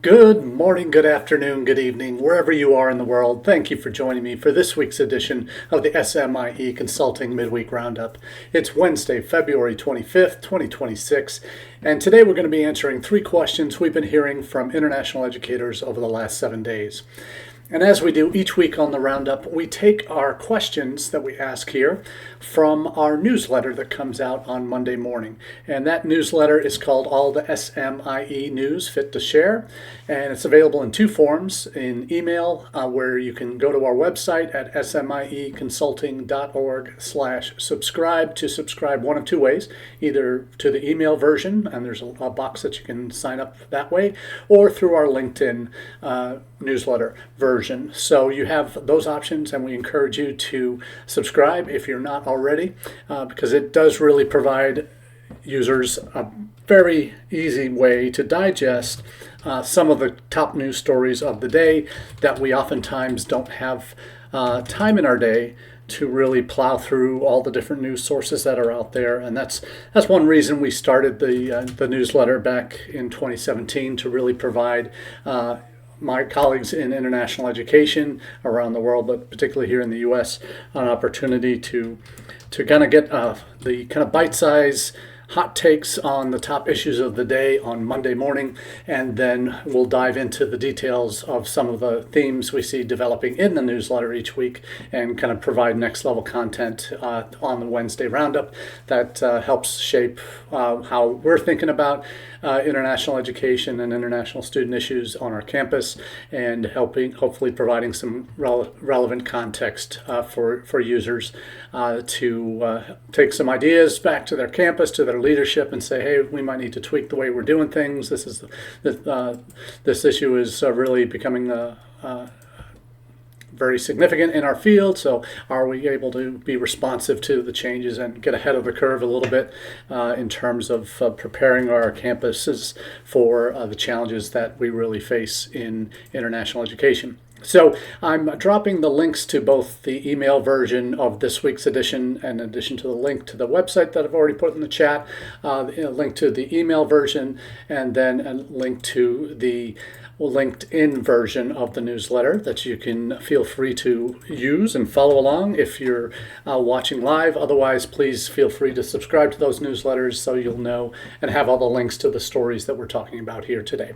Good morning, good afternoon, good evening, wherever you are in the world. Thank you for joining me for this week's edition of the SMIE Consulting Midweek Roundup. It's Wednesday, February 25th, 2026, and today we're going to be answering 3 questions we've been hearing from international educators over the last 7 days. And as we do each week on the Roundup, we take our questions that we ask here from our newsletter that comes out on Monday morning. And that newsletter is called All the SMIE News Fit to Share. And it's available in 2 forms, in email, where you can go to our website at smieconsulting.org/subscribe to subscribe one of 2 ways, either to the email version, and there's a box that you can sign up that way, or through our LinkedIn newsletter version. So you have those options, and we encourage you to subscribe if you're not already, because it does really provide users a very easy way to digest some of the top news stories of the day that we oftentimes don't have time in our day to really plow through all the different news sources that are out there. And that's one reason we started the newsletter back in 2017, to really provide my colleagues in international education around the world, but particularly here in the U.S., an opportunity to kind of get the kind of bite-sized hot takes on the top issues of the day on Monday morning, and then we'll dive into the details of some of the themes we see developing in the newsletter each week, and kind of provide next level content on the Wednesday roundup that helps shape how we're thinking about international education and international student issues on our campus, and hopefully providing some relevant context for users to take some ideas back to their campus, to their leadership, and say, hey, we might need to tweak the way we're doing things. This issue is really becoming very significant in our field, so are we able to be responsive to the changes and get ahead of the curve a little bit in terms of preparing our campuses for the challenges that we really face in international education. So I'm dropping the links to both the email version of this week's edition, in addition to the link to the website that I've already put in the chat, a link to the email version, and then a link to the LinkedIn version of the newsletter that you can feel free to use and follow along if you're watching live. Otherwise, please feel free to subscribe to those newsletters so you'll know and have all the links to the stories that we're talking about here today.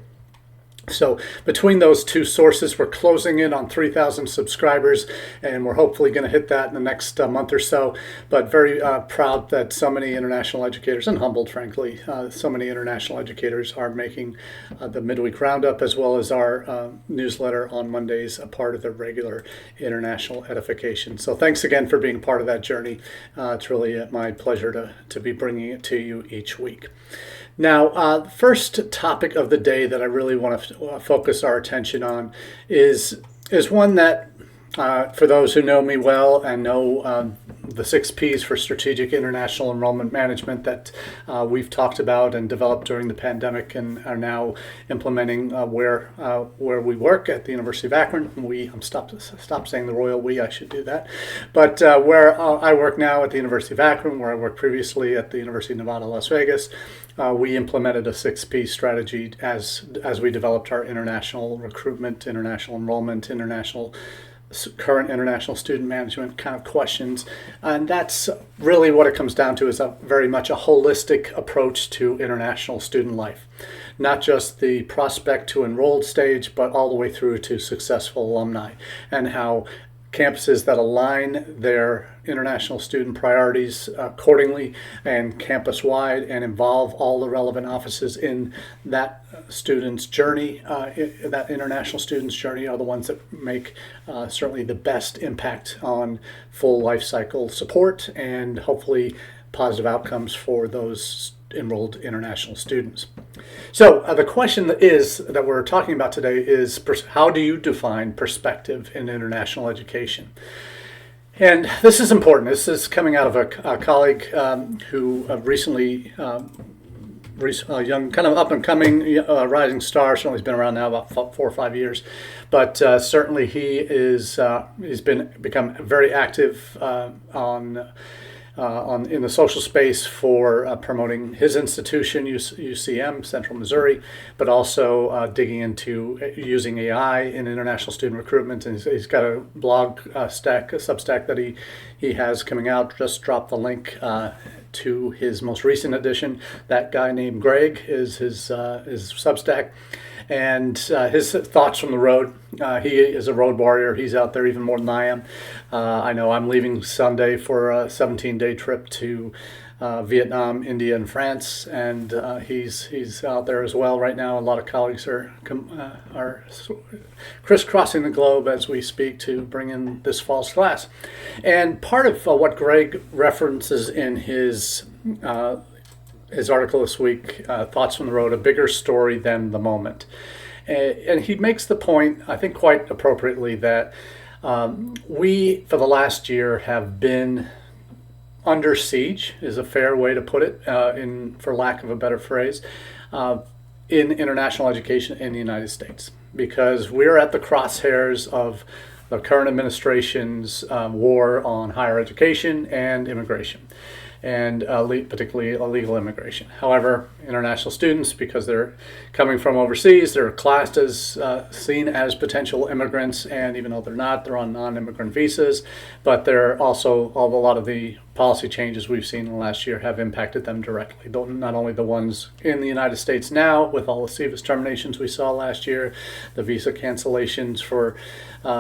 So between those 2 sources, we're closing in on 3,000 subscribers, and we're hopefully going to hit that in the next month or so. But very proud that so many international educators, and humbled, frankly, so many international educators are making the Midweek Roundup, as well as our newsletter on Mondays, a part of their regular international edification. So thanks again for being part of that journey. It's really my pleasure to be bringing it to you each week. Now, the first topic of the day that I really want to focus our attention on is one that, for those who know me well and know the 6 Ps for Strategic International Enrollment Management that we've talked about and developed during the pandemic, and are now implementing where we work at the University of Akron. I'm stop saying the royal we. I should do that. But where I work now at the University of Akron, where I worked previously at the University of Nevada, Las Vegas, we implemented a 6P strategy as we developed our international recruitment, international enrollment, current international student management kind of questions. And that's really what it comes down to, is very much a holistic approach to international student life. Not just the prospect to enrolled stage, but all the way through to successful alumni, and how campuses that align their international student priorities accordingly and campus-wide, and involve all the relevant offices in that student's journey, that international student's journey, are the ones that make certainly the best impact on full life cycle support and hopefully positive outcomes for those enrolled international students. So the question that we're talking about today is, how do you define perspective in international education? And this is important. This is coming out of a colleague who recently, a young, kind of up and coming rising star. Certainly, he's been around now about 4 or 5 years, but certainly he's become very active on in the social space for promoting his institution, UCM, Central Missouri, but also digging into using AI in international student recruitment. And he's got a blog a Substack that he has coming out. Just dropped the link to his most recent edition. That guy named Greg is his Substack. And his thoughts from the road. He is a road warrior. He's out there even more than I am. I know I'm leaving Sunday for a 17-day trip to Vietnam, India, and France, and he's out there as well right now. A lot of colleagues are crisscrossing the globe as we speak to bring in this fall's class. And part of what Greg references in his article this week, Thoughts from the Road, a bigger story than the moment. And he makes the point, I think quite appropriately, that we, for the last year, have been under siege, is a fair way to put it, for lack of a better phrase, in international education in the United States. Because we're at the crosshairs of the current administration's war on higher education and immigration, and particularly illegal immigration. However, international students, because they're coming from overseas, they're classed as seen as potential immigrants, and even though they're not, they're on non-immigrant visas. But they're also, a lot of the policy changes we've seen in the last year have impacted them directly. Not only the ones in the United States now, with all the SEVIS terminations we saw last year, the visa cancellations for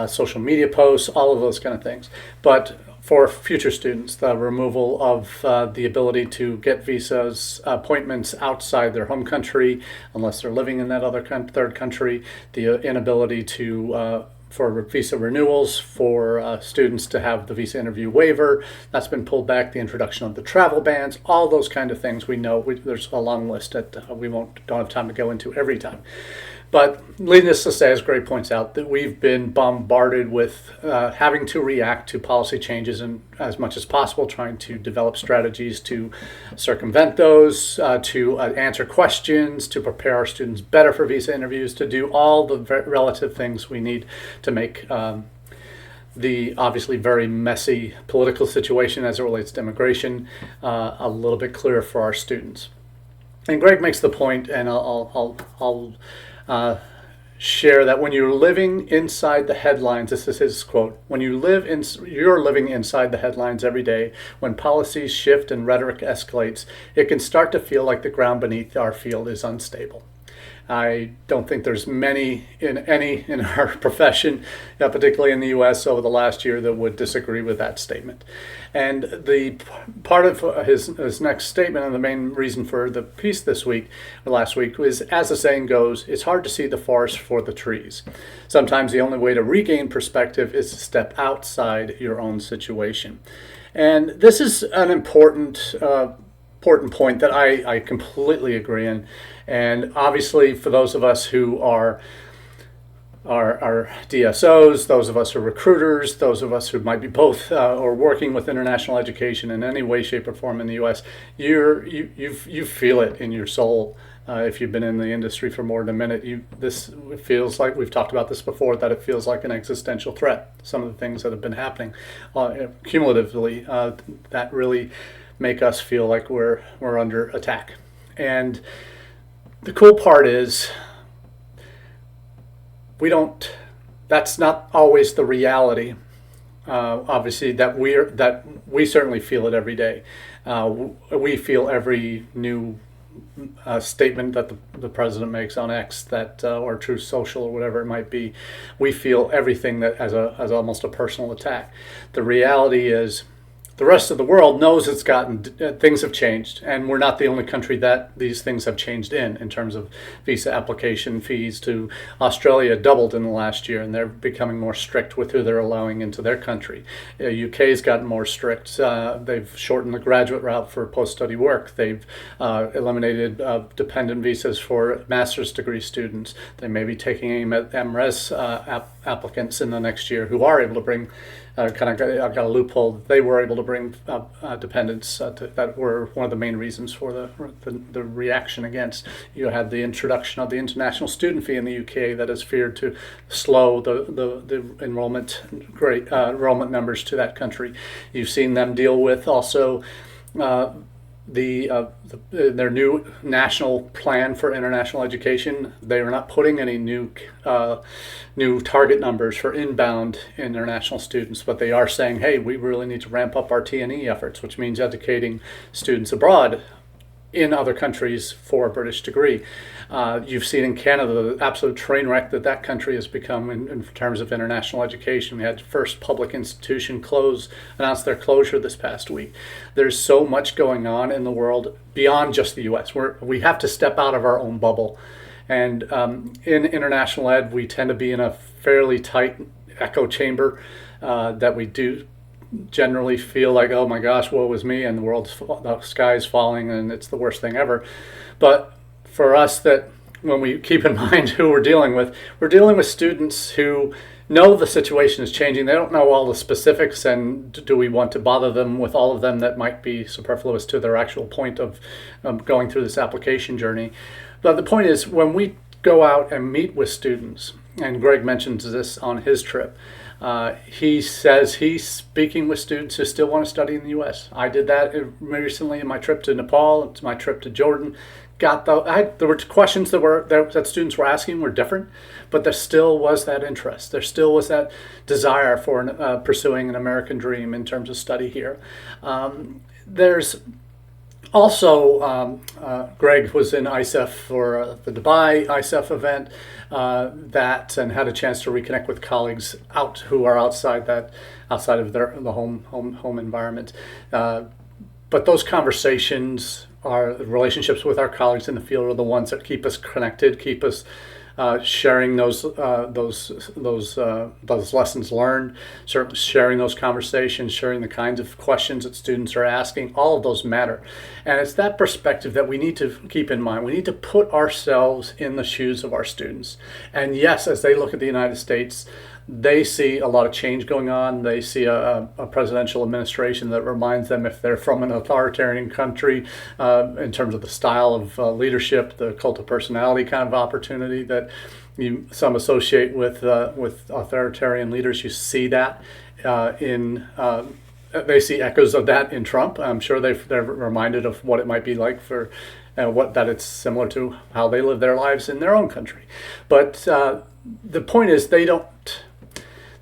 social media posts, all of those kind of things, but for future students, the removal of the ability to get visas, appointments outside their home country, unless they're living in that other third country, the inability to for visa renewals, for students to have the visa interview waiver, that's been pulled back, the introduction of the travel bans, all those kind of things we know. There's a long list that we don't have time to go into every time. But needless to say, as Greg points out, that we've been bombarded with having to react to policy changes and as much as possible trying to develop strategies to circumvent those, to answer questions, to prepare our students better for visa interviews, to do all the relative things we need to make the obviously very messy political situation as it relates to immigration a little bit clearer for our students. And Greg makes the point, and I'll share that when you're living inside the headlines, this is his quote, you're living inside the headlines every day, when policies shift and rhetoric escalates, it can start to feel like the ground beneath our field is unstable. I don't think there's many in our profession, particularly in the U.S. over the last year, that would disagree with that statement. And the part of his next statement, and the main reason for the piece last week, was, as the saying goes, it's hard to see the forest for the trees. Sometimes the only way to regain perspective is to step outside your own situation. And this is an important point that I completely agree in. And obviously, for those of us who are DSOs, those of us who are recruiters, those of us who might be both or working with international education in any way, shape, or form in the U.S., you feel it in your soul. If you've been in the industry for more than a minute, this feels like, we've talked about this before, that it feels like an existential threat. Some of the things that have been happening cumulatively that really make us feel like we're under attack. And the cool part is that's not always the reality. Obviously, that we certainly feel it every day. We feel every new statement that the president makes on X, or Truth Social, or whatever it might be. We feel everything that as almost a personal attack. The reality is, the rest of the world knows things have changed, and we're not the only country that these things have changed in terms of visa application fees. To Australia doubled in the last year, and they're becoming more strict with who they're allowing into their country. UK's gotten more strict. They've shortened the graduate route for post-study work. They've eliminated dependent visas for master's degree students. They may be taking aim at MRes applicants in the next year who are able to bring got a loophole. They were able to bring dependents that were one of the main reasons for the reaction against. You had the introduction of the international student fee in the UK that is feared to slow the enrollment enrollment numbers to that country. You've seen them deal with also their new national plan for international education. They are not putting any new target numbers for inbound international students, but they are saying, hey, we really need to ramp up our T&E efforts, which means educating students abroad in other countries for a British degree. You've seen in Canada the absolute train wreck that country has become in terms of international education. We had the first public institution announce their closure this past week. There's so much going on in the world beyond just the U.S. We have to step out of our own bubble. And in international ed, we tend to be in a fairly tight echo chamber that we do generally feel like, oh my gosh, woe is me, and the sky's falling and it's the worst thing ever. But for us, that when we keep in mind who we're dealing with students who know the situation is changing. They don't know all the specifics, and do we want to bother them with all of them that might be superfluous to their actual point of going through this application journey. But the point is, when we go out and meet with students, and Greg mentions this on his trip, he says he's speaking with students who still want to study in the U.S. I did that recently in my trip to Nepal, my trip to Jordan. There were questions that students were asking were different, but there still was that interest. There still was that desire for pursuing an American dream in terms of study here. There's also, Greg was in ISEF for the Dubai ISEF event and had a chance to reconnect with colleagues who are outside of the home environment. But those conversations, our relationships with our colleagues in the field, are the ones that keep us connected, keep us sharing those lessons learned, certainly sharing those conversations, sharing the kinds of questions that students are asking. All of those matter. And it's that perspective that we need to keep in mind. We need to put ourselves in the shoes of our students. And yes, as they look at the United States, they see a lot of change going on. They see a presidential administration that reminds them, if they're from an authoritarian country, in terms of the style of leadership, the cult of personality kind of opportunity that some associate with authoritarian leaders. You see that they see echoes of that in Trump. I'm sure they're reminded of what it might be like for that it's similar to how they live their lives in their own country. But the point is,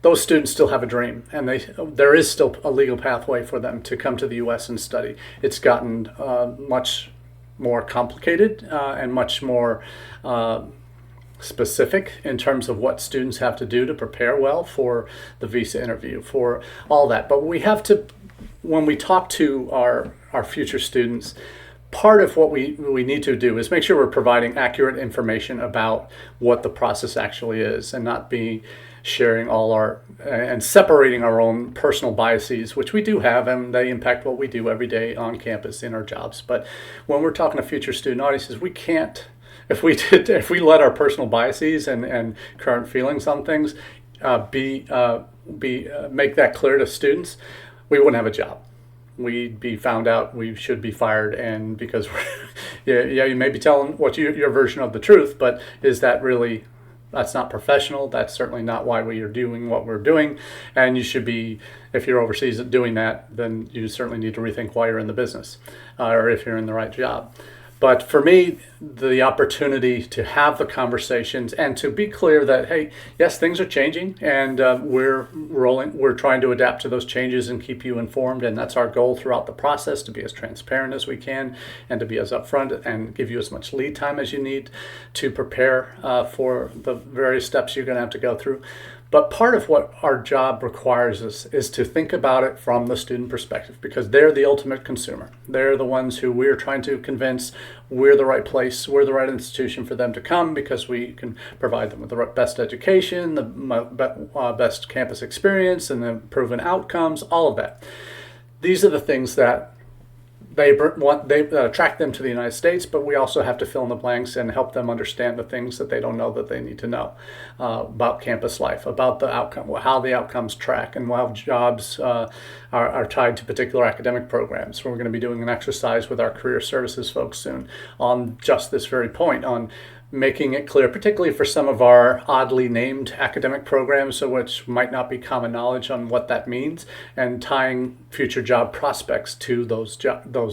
those students still have a dream, and there is still a legal pathway for them to come to the U.S. and study. It's gotten much more complicated and much more specific in terms of what students have to do to prepare well for the visa interview, for all that. But we have to, when we talk to our future students, part of what we need to do is make sure we're providing accurate information about what the process actually is, and not be sharing and separating our own personal biases, which we do have, and they impact what we do every day on campus in our jobs. But when we're talking to future student audiences, we can't, if we let our personal biases and current feelings on things make that clear to students, we wouldn't have a job. We'd be found out, we should be fired, and because you may be telling your version of the truth, but is that really? That's not professional. That's certainly not why we are doing what we're doing. And you should be, if you're overseas doing that, then you certainly need to rethink why you're in the business, or if you're in the right job. But for me, the opportunity to have the conversations and to be clear that, hey, yes, things are changing, and we're trying to adapt to those changes and keep you informed. And that's our goal throughout the process, to be as transparent as we can and to be as upfront and give you as much lead time as you need to prepare for the various steps you're going to have to go through. But part of what our job requires us is to think about it from the student perspective, because they're the ultimate consumer. They're the ones who we're trying to convince we're the right place, we're the right institution for them to come, because we can provide them with the best education, the best campus experience, and the proven outcomes, all of that. These are the things that they attract them to the United States, but we also have to fill in the blanks and help them understand the things that they don't know that they need to know about campus life, about the outcome, how the outcomes track, and how jobs are tied to particular academic programs. We're going to be doing an exercise with our career services folks soon on just this very point, on making it clear, particularly for some of our oddly named academic programs, so which might not be common knowledge on what that means, and tying future job prospects to those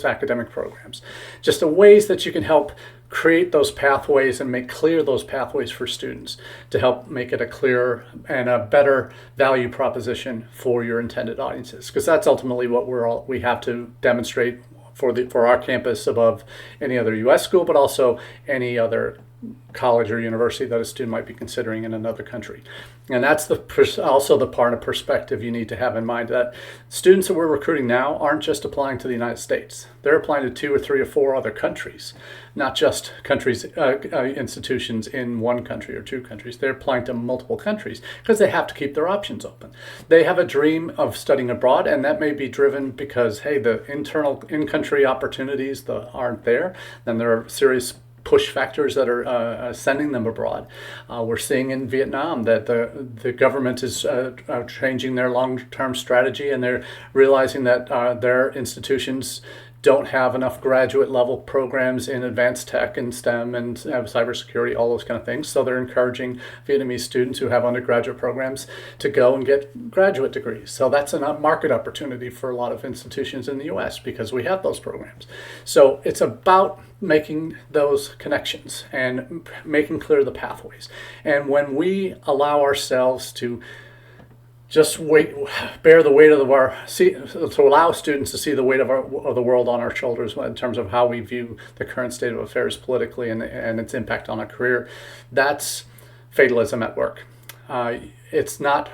academic programs. Just the ways that you can help create those pathways and make clear those pathways for students to help make it a clearer and a better value proposition for your intended audiences, because that's ultimately what we have to demonstrate for our campus above any other U.S. school, but also any other college or university that a student might be considering in another country. And that's also the part of perspective you need to have in mind, that students that we're recruiting now aren't just applying to the United States. They're applying to 2 or 3 or 4 other countries, not just institutions in one country or 2 countries. They're applying to multiple countries because they have to keep their options open. They have a dream of studying abroad, and that may be driven because, hey, the internal in-country opportunities aren't there. Then there are serious push factors that are sending them abroad. We're seeing in Vietnam that the government is changing their long-term strategy, and they're realizing that their institutions don't have enough graduate level programs in advanced tech and STEM and cybersecurity, all those kind of things. So they're encouraging Vietnamese students who have undergraduate programs to go and get graduate degrees. So that's a market opportunity for a lot of institutions in the US because we have those programs. So it's about making those connections and making clear the pathways. And when we allow ourselves to just bear the weight to allow students to see the weight of the world on our shoulders in terms of how we view the current state of affairs politically and its impact on our career, that's fatalism at work. It's not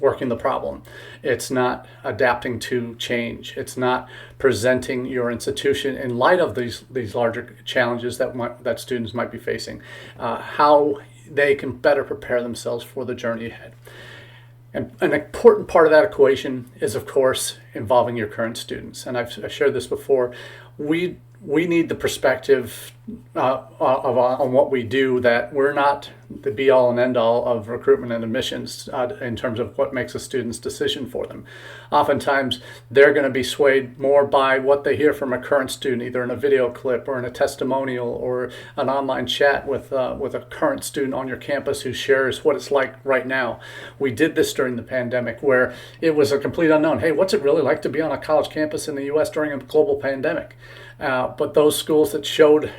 working the problem. It's not adapting to change. It's not presenting your institution in light of these larger challenges that students might be facing, how they can better prepare themselves for the journey ahead. And an important part of that equation is, of course, involving your current students. And I've shared this before. We need the perspective on what we do, that we're not the be-all and end-all of recruitment and admissions in terms of what makes a student's decision for them. Oftentimes, they're going to be swayed more by what they hear from a current student, either in a video clip or in a testimonial or an online chat with a current student on your campus who shares what it's like right now. We did this during the pandemic, where it was a complete unknown. Hey, what's it really like to be on a college campus in the U.S. during a global pandemic? But those schools that showed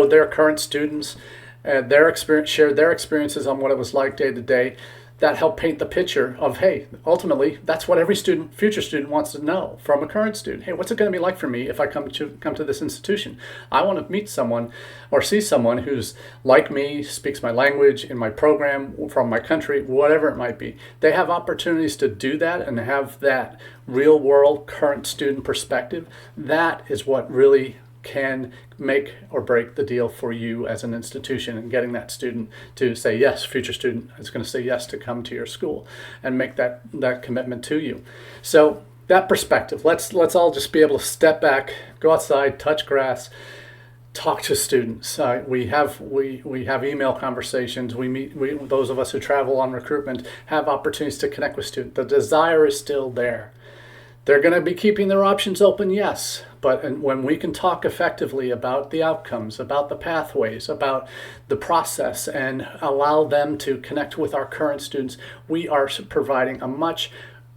their current students shared their experiences on what it was like day to day, that helped paint the picture of, hey, ultimately, that's what every future student wants to know from a current student. Hey, what's it going to be like for me if I come to this institution? I want to meet someone or see someone who's like me, speaks my language, in my program, from my country, whatever it might be. They have opportunities to do that and have that real world current student perspective. That is what really can make or break the deal for you as an institution, and getting that student to say yes, future student is going to say yes to come to your school and make that commitment to you. So that perspective, let's all just be able to step back, go outside, touch grass, talk to students. We have email conversations. We meet those of us who travel on recruitment have opportunities to connect with students. The desire is still there. They're going to be keeping their options open, yes, but when we can talk effectively about the outcomes, about the pathways, about the process, and allow them to connect with our current students, we are providing a much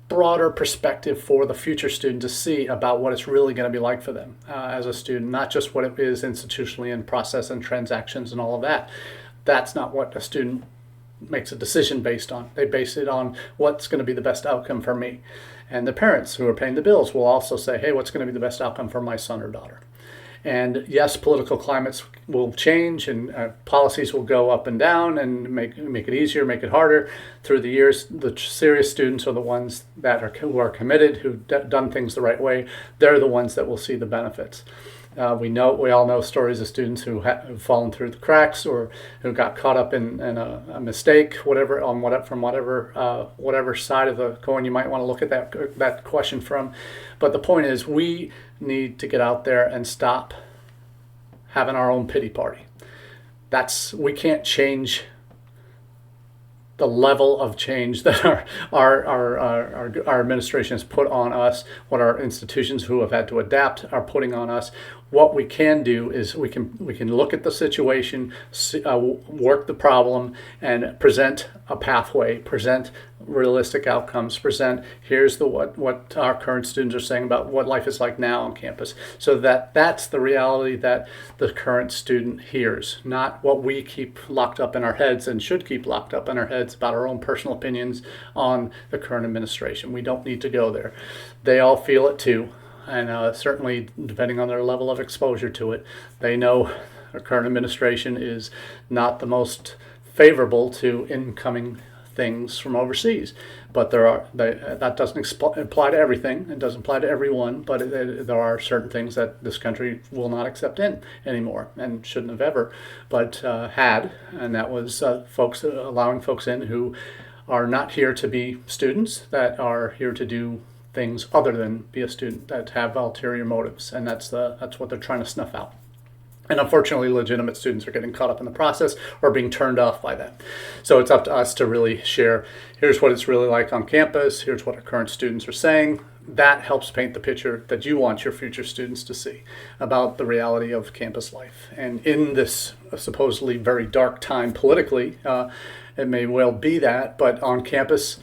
broader perspective for the future student to see about what it's really going to be like for them as a student, not just what it is institutionally in process and transactions and all of that. That's not what a student makes a decision based on. They base it on what's going to be the best outcome for me. And the parents who are paying the bills will also say, hey, what's going to be the best outcome for my son or daughter? And yes, political climates will change, and policies will go up and down, and make it easier, make it harder through the years. The serious students are the ones who are committed, who've done things the right way. They're the ones that will see the benefits. We all know stories of students who've fallen through the cracks or who got caught up in a mistake, from whatever side of the coin you might want to look at that question from. But the point is, we need to get out there and stop having our own pity party. We can't change the level of change that our administration has put on us, what our institutions who have had to adapt are putting on us. What we can do is we can look at the situation, work the problem, and present a pathway, present realistic outcomes, present here's what our current students are saying about what life is like now on campus, so that's the reality that the current student hears, not what we keep locked up in our heads and should keep locked up in our heads about our own personal opinions on the current administration. We don't need to go there. They all feel it too. And certainly, depending on their level of exposure to it, they know our current administration is not the most favorable to incoming things from overseas. But that doesn't apply to everything. It doesn't apply to everyone. But there are certain things that this country will not accept in anymore and shouldn't have ever, but had. And that was allowing folks in who are not here to be students, that are here to do things other than be a student, that have ulterior motives, and that's what they're trying to snuff out. And unfortunately, legitimate students are getting caught up in the process or being turned off by that. So it's up to us to really share, here's what it's really like on campus, here's what our current students are saying. That helps paint the picture that you want your future students to see about the reality of campus life. And in this supposedly very dark time politically, it may well be that, but on campus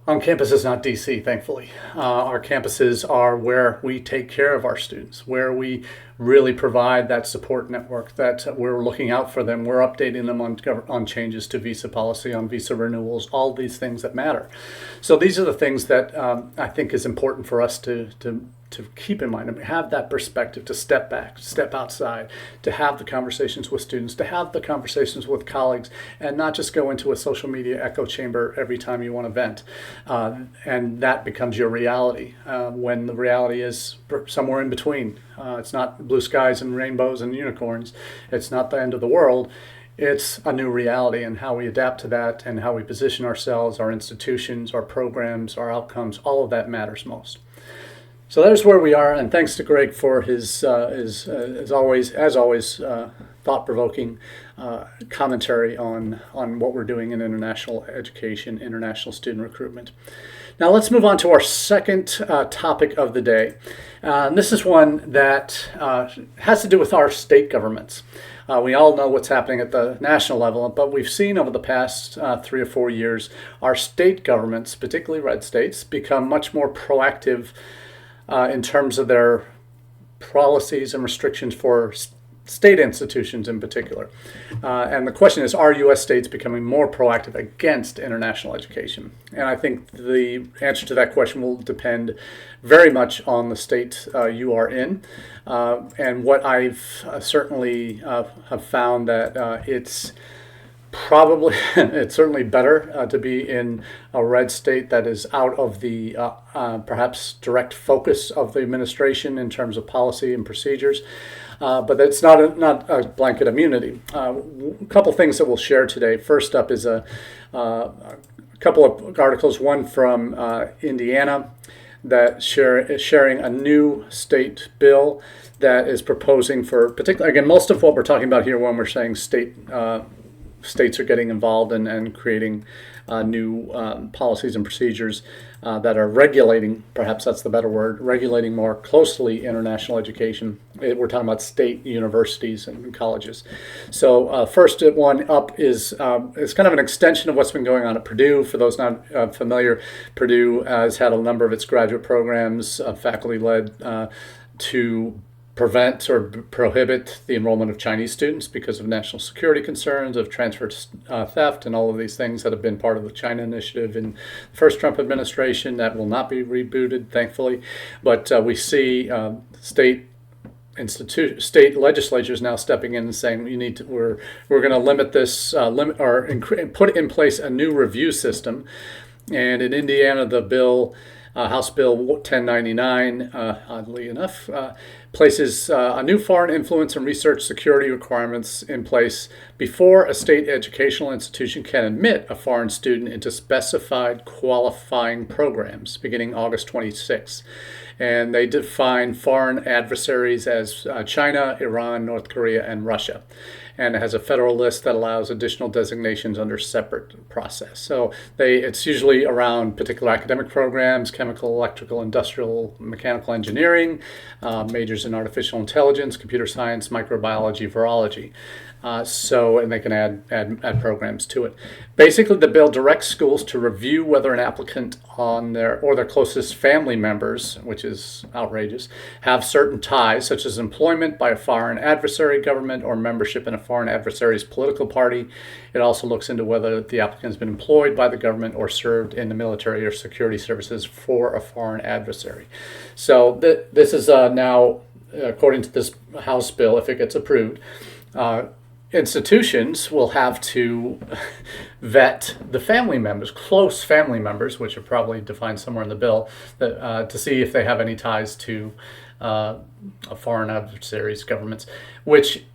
is not DC, thankfully. Our campuses are where we take care of our students, where we really provide that support network, that we're looking out for them. We're updating them on changes to visa policy, on visa renewals, all these things that matter. So these are the things that I think is important for us to keep in mind, and have that perspective, to step back, step outside, to have the conversations with students, to have the conversations with colleagues, and not just go into a social media echo chamber every time you want to vent. And that becomes your reality, when the reality is somewhere in between. It's not blue skies and rainbows and unicorns. It's not the end of the world. It's a new reality, and how we adapt to that and how we position ourselves, our institutions, our programs, our outcomes, all of that matters most. So there's where we are, and thanks to Greg for his as always, thought-provoking commentary on what we're doing in international education, international student recruitment. Now let's move on to our second topic of the day. This is one that has to do with our state governments. We all know what's happening at the national level, but we've seen over the past 3 or 4 years, our state governments, particularly red states, become much more proactive in terms of their policies and restrictions for state institutions in particular. And the question is, are U.S. states becoming more proactive against international education? And I think the answer to that question will depend very much on the state you are in. And what I've certainly have found that it's certainly better to be in a red state that is out of the perhaps direct focus of the administration in terms of policy and procedures. But it's not a blanket immunity. A couple things that we'll share today. First up is a couple of articles, one from Indiana that is sharing a new state bill that is proposing for particular, again, most of what we're talking about here when we're saying states are getting involved and creating new policies and procedures that are regulating, perhaps that's the better word, regulating more closely international education. We're talking about state universities and colleges. So first one up is kind of an extension of what's been going on at Purdue. For those not familiar, Purdue has had a number of its graduate programs, faculty-led, to prevent or prohibit the enrollment of Chinese students because of national security concerns, of transfer theft, and all of these things that have been part of the China initiative in the first Trump administration. That will not be rebooted, thankfully. But we see state legislatures now stepping in and saying we're going to limit this, put in place a new review system. And in Indiana, the bill House Bill 1099, oddly enough, places a new foreign influence and research security requirements in place before a state educational institution can admit a foreign student into specified qualifying programs beginning August 26. And they define foreign adversaries as China, Iran, North Korea, and Russia. And it has a federal list that allows additional designations under separate process. So it's usually around particular academic programs, chemical, electrical, industrial, mechanical engineering, majors in artificial intelligence, computer science, microbiology, virology. And they can add programs to it. Basically, the bill directs schools to review whether an applicant or their closest family members, which is outrageous, have certain ties, such as employment by a foreign adversary government or membership in a foreign adversary's political party. It also looks into whether the applicant has been employed by the government or served in the military or security services for a foreign adversary. So this is now, according to this House bill, if it gets approved, institutions will have to vet the family members, close family members, which are probably defined somewhere in the bill, to see if they have any ties to foreign adversaries, governments, which,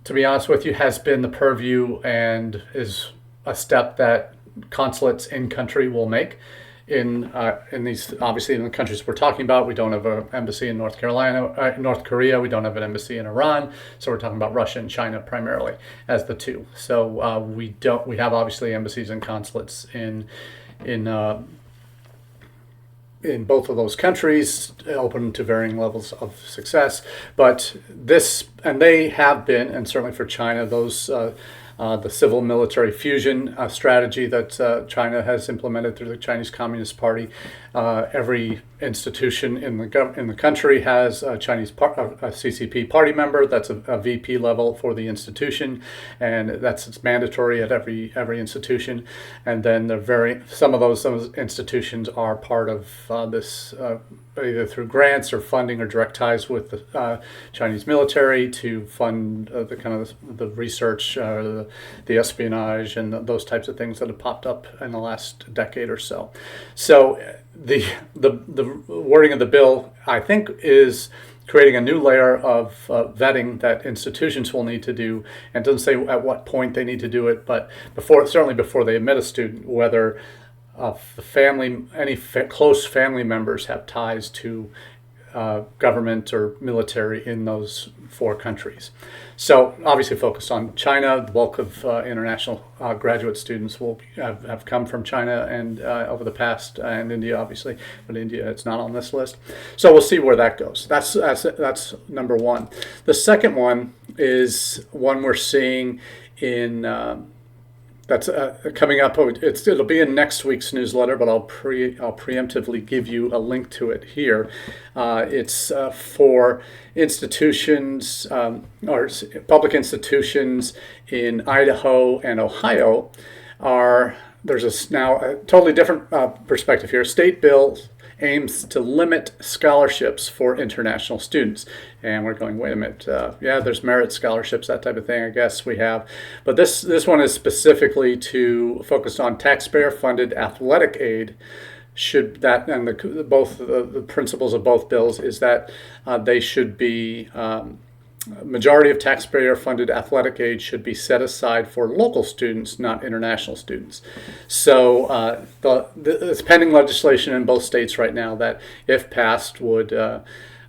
to be honest with you, has been the purview and is a step that consulates in country will make. In these, obviously, in the countries we're talking about, we don't have an embassy in North Korea. We don't have an embassy in Iran. So we're talking about Russia and China primarily as the two. So we have obviously embassies and consulates in both of those countries, open to varying levels of success. But they have been, and certainly for China, those. The civil-military fusion strategy that China has implemented through the Chinese Communist Party. Every institution in the country has a CCP party member. That's a VP level for the institution, and it's mandatory at every institution. And then some of those institutions are part of this. Either through grants or funding or direct ties with the Chinese military to fund the research, the espionage, and those types of things that have popped up in the last decade or so. So the wording of the bill, I think, is creating a new layer of vetting that institutions will need to do, and it doesn't say at what point they need to do it, but certainly before they admit a student, whether any close family members have ties to government or military in those four countries. So obviously focused on China. The bulk of international graduate students have come from China and over the past, and India obviously, but India, it's not on this list. So we'll see where that goes. That's number one. The second one is one we're seeing in that's coming up. It'll be in next week's newsletter, but I'll preemptively give you a link to it here. It's for institutions or public institutions in Idaho and Ohio. There's now a totally different perspective here. State bill aims to limit scholarships for international students. And we're going, wait a minute, there's merit scholarships, that type of thing, I guess we have. But this one is specifically focused on taxpayer-funded athletic aid. The principles of both bills is that they should be majority of taxpayer-funded athletic aid should be set aside for local students, not international students. So it's pending legislation in both states right now that, if passed, would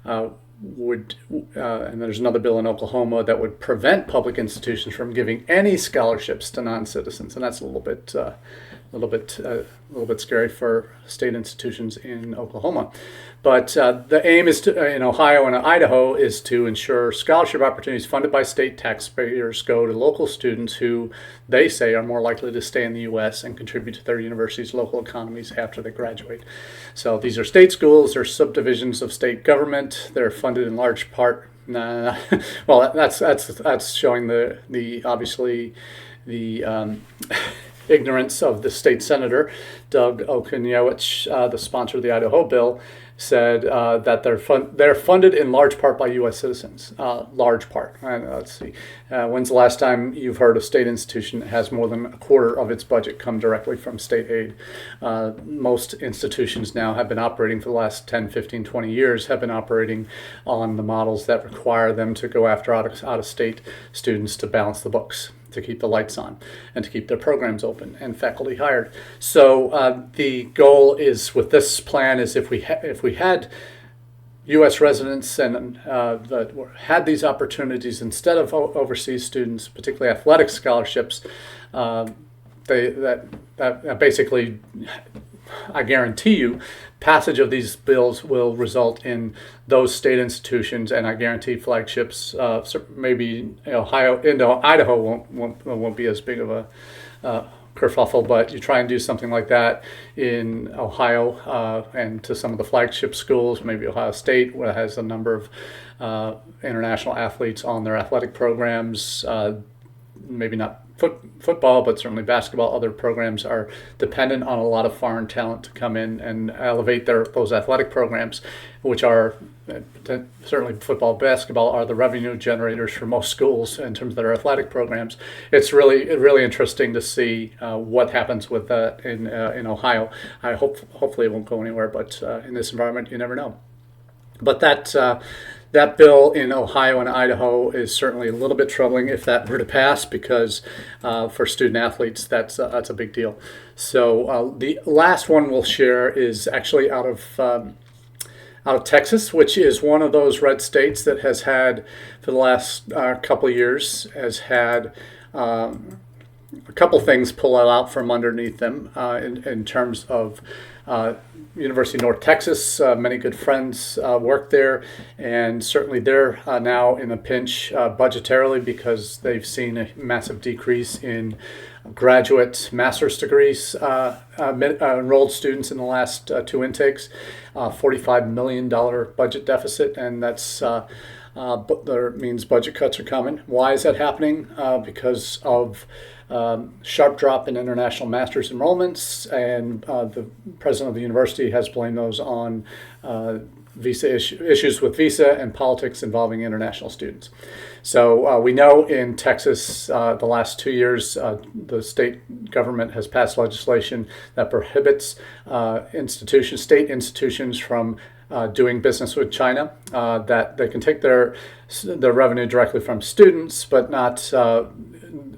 and there's another bill in Oklahoma that would prevent public institutions from giving any scholarships to non-citizens, and that's a little bit scary for state institutions in Oklahoma. But the aim is in Ohio and Idaho is to ensure scholarship opportunities funded by state taxpayers go to local students who they say are more likely to stay in the U.S. and contribute to their university's local economies after they graduate. So these are state schools. They're subdivisions of state government. They're funded in large part. Well, that's showing the obviously the ignorance of the state senator, Doug Okunewicz, the sponsor of the Idaho bill, said that they're funded in large part by U.S. citizens. Large part. Let's see. When's the last time you've heard a state institution that has more than a quarter of its budget come directly from state aid? Most institutions now have been operating for the last 10, 15, 20 years, have been operating on the models that require them to go after out-of-state students to balance the books, to keep the lights on, and to keep their programs open and faculty hired. So the goal is with this plan is if we had U.S. residents and that had these opportunities instead of overseas students, particularly athletic scholarships, that basically, I guarantee you, passage of these bills will result in those state institutions, and I guarantee flagships, maybe Idaho won't be as big of a kerfuffle, but you try and do something like that in Ohio and to some of the flagship schools, maybe Ohio State, where it has a number of international athletes on their athletic programs, maybe not football, but certainly basketball. Other programs are dependent on a lot of foreign talent to come in and elevate those athletic programs, which are certainly football, basketball are the revenue generators for most schools in terms of their athletic programs. It's really interesting to see what happens with that in Ohio. Hopefully it won't go anywhere, but in this environment, you never know. But that bill in Ohio and Idaho is certainly a little bit troubling if that were to pass, because for student athletes, that's a big deal. So the last one we'll share is actually out of Texas, which is one of those red states that has had, for the last couple of years, has had a couple things pull out from underneath them in terms of University of North Texas. Many good friends work there, and certainly they're now in a pinch budgetarily because they've seen a massive decrease in graduate master's degrees enrolled students in the last two intakes, $45 million budget deficit, and that's that means budget cuts are coming. Why is that happening? Because of sharp drop in international master's enrollments, and the president of the university has blamed those on visa issues with visa and politics involving international students. So we know in Texas, the last 2 years, the state government has passed legislation that prohibits state institutions from doing business with China, that they can take their revenue directly from students, but not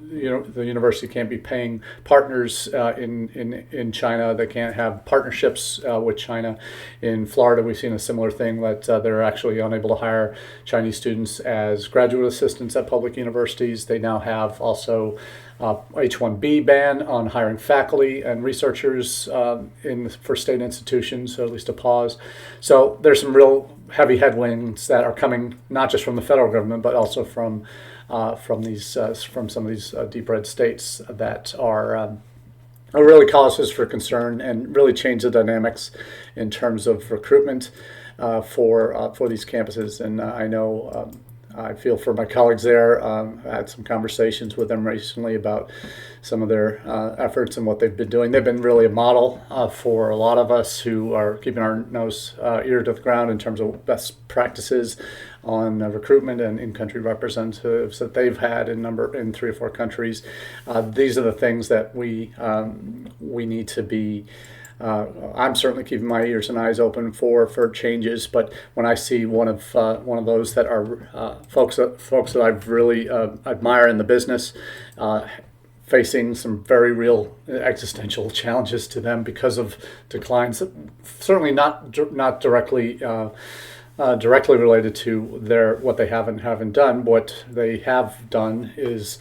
the university can't be paying partners in China. They can't have partnerships with China. In Florida, we've seen a similar thing that they're actually unable to hire Chinese students as graduate assistants at public universities. They now have also H-1B ban on hiring faculty and researchers for state institutions, or at least a pause. So there's some real heavy headwinds that are coming not just from the federal government, but also from some of these deep red states that are really causes for concern and really change the dynamics in terms of recruitment for these campuses. And I know I feel for my colleagues there. I had some conversations with them recently about some of their efforts and what they've been doing. They've been really a model for a lot of us who are keeping our ear to the ground in terms of best practices on recruitment and in-country representatives that they've had in 3 or 4 countries. These are the things that we need to be. I'm certainly keeping my ears and eyes open for changes. But when I see one of those that are folks that I really admire in the business, facing some very real existential challenges to them because of declines, certainly not directly. Directly related to what they haven't done. What they have done is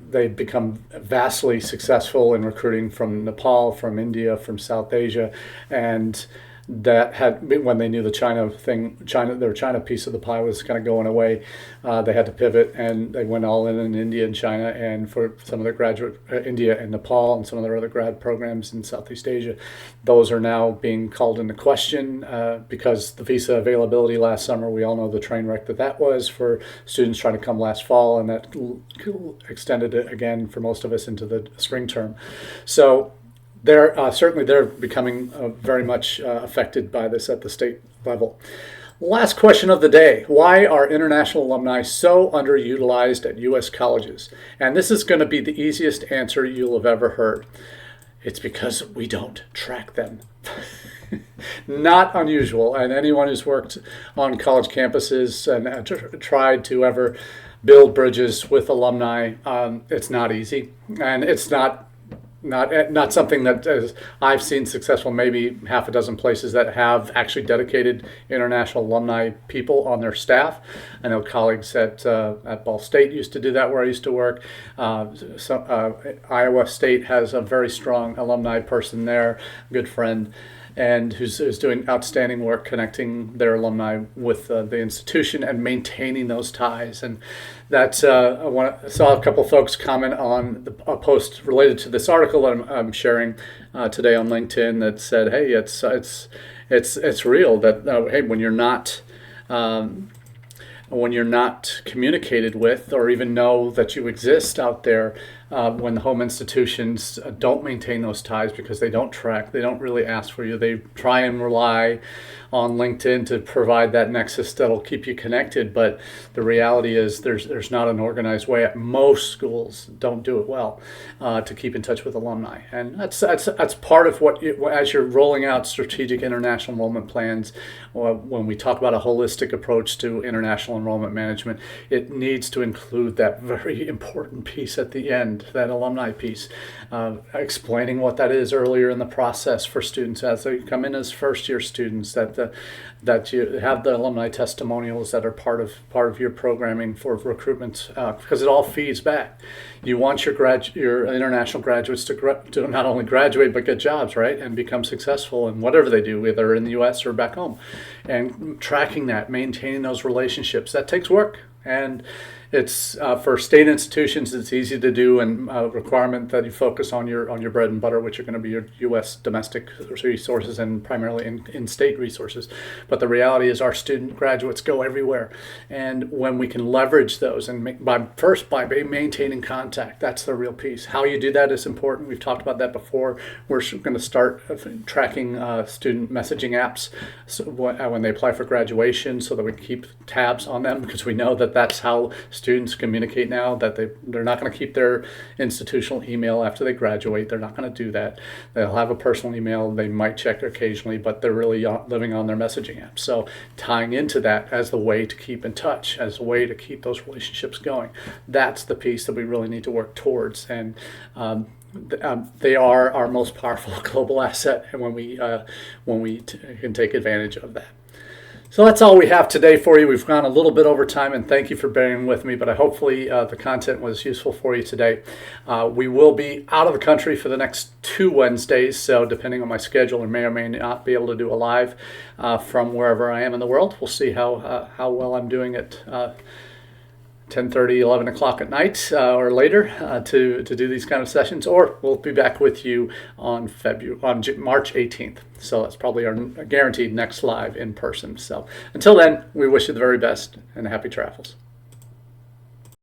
they've become vastly successful in recruiting from Nepal, from India, from South Asia, and that had, when they knew the their China piece of the pie was kind of going away, they had to pivot, and they went all in India and China, and for some of their graduate, India and Nepal, and some of their other grad programs in Southeast Asia, those are now being called into question because the visa availability last summer, we all know the train wreck that was for students trying to come last fall, and that extended it again for most of us into the spring term. So certainly they're becoming very much affected by this at the state level. Last question of the day. Why are international alumni so underutilized at U.S. colleges? And this is going to be the easiest answer you'll have ever heard. It's because we don't track them. Not unusual. And anyone who's worked on college campuses and tried to ever build bridges with alumni, it's not easy. And it's not something that I've seen successful. Maybe half a dozen places that have actually dedicated international alumni people on their staff. I know colleagues at Ball State used to do that where I used to work. Iowa State has a very strong alumni person there, good friend, and who's doing outstanding work connecting their alumni with the institution and maintaining those ties. And that's I saw a couple folks comment on a post related to this article that I'm sharing today on LinkedIn that said, "Hey, it's real that hey, when you're not communicated with or even know that you exist out there, when the home institutions don't maintain those ties because they don't track, they don't really ask for you, they try and rely on LinkedIn to provide that nexus that'll keep you connected. But the reality is there's not an organized way. Most schools don't do it well to keep in touch with alumni. And that's part of what, as you're rolling out strategic international enrollment plans, when we talk about a holistic approach to international enrollment management, it needs to include that very important piece at the end, that alumni piece, explaining what that is earlier in the process for students as they come in as first-year students, that you have the alumni testimonials that are part of your programming for recruitment, because it all feeds back. You want your international graduates to not only graduate but get jobs, right, and become successful in whatever they do, whether in the U.S. or back home. And tracking that, maintaining those relationships, that takes work. And it's for state institutions, it's easy to do, and a requirement that you focus on your bread and butter, which are going to be your U.S. domestic resources and primarily in-state resources. But the reality is our student graduates go everywhere, and when we can leverage those and by maintaining contact, that's the real piece. How you do that is important. We've talked about that before. We're going to start tracking student messaging apps when they apply for graduation, so that we keep tabs on them, because we know that that's how students communicate now, that they're not going to keep their institutional email after they graduate. They're not going to do that. They'll have a personal email. They might check occasionally, but they're really living on their messaging app. So tying into that as the way to keep in touch, as a way to keep those relationships going, that's the piece that we really need to work towards. And they are our most powerful global asset, and when we can take advantage of that. So that's all we have today for you. We've gone a little bit over time, and thank you for bearing with me, but hopefully the content was useful for you today. We will be out of the country for the next 2 Wednesdays, so depending on my schedule, I may or may not be able to do a live from wherever I am in the world. We'll see how well I'm doing at 10:30, 11 o'clock at night or later to do these kind of sessions, or we'll be back with you on March 18th. So that's probably our guaranteed next live in person. So until then, we wish you the very best and happy travels.